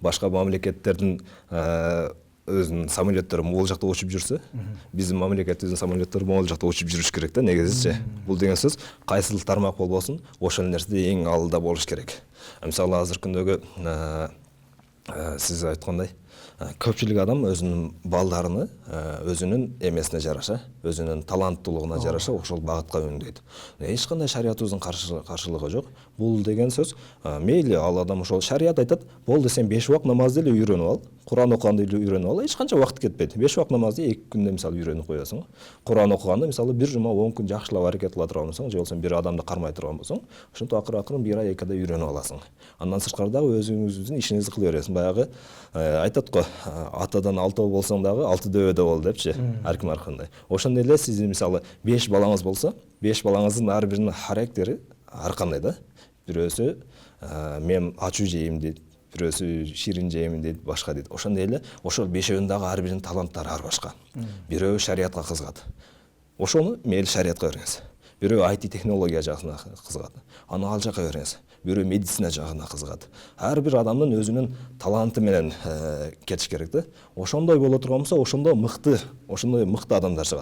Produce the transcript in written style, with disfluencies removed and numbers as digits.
башка мамлекеттердин өзүнүн самолеттери могул жакта учуп жүрсө, биздин мамлекетибиздин самолеттери могул жакта учуп жүрүш керек да негизичи. Бул деген сөз кайсыл тармак болбосун, ошол нерсе эң алда болуш керек. Мисалы азыркы күндөгү сиз айткандай көпчүлүк адам өзүнүн балдарыны өзүнүн эмесине жараша, өзүнүн таланттуулугуна жараша ошол багытка өңдөйт. Эч кандай шариятыбыздын каршылыгы жок. Бул деген сөз мейли ал адам ошол шарият айтат, болду сен 5 убак намазды эле үйрөнүп ал, Куран окуганды эле үйрөнүп ал, эч канча убакыт кетпейт. 5 убак намазды 2 күндө мисалы үйрөнүп коесуң. Куран окуганды мисалы 1 жума 10 күн жакшылап аракет кыла турган болсоң, же болбосо бир адамды кармай турган болсоң, ошентип акырын 1 ай 2 айда үйрөнүп аласың. Андан сырткары дагы өзүңүздүн ишиңизди кыла бересиң. Баягы айтат го, атадан 6 болсоң дагы 6 дөбөдө бол депчи, ар ким ар кандай. Ошондой эле сиздин мисалы 5 балаңыз болсо, 5 балаңыздын ар биринин характери ар кандай да. Бирөөсү мен ачуу жейм дейт, бирөөсү ширин жейм дейт, башка дейт. Ошондой эле ошол бешөөнүн дагы ар биринин таланттары ар башка. Бирөө шариятка кызыгат. Ошону мейли шариятка бериңиз. Бирөө IT технология жагына кызыгат. Аны ал жака бериңиз. Бирөө медицина жагына кызыгат. Ар бир адамдын өзүнүн таланты менен кетиш керек да. Ошондой боло турган болсо, ошондой мыкты адамдар чыгат.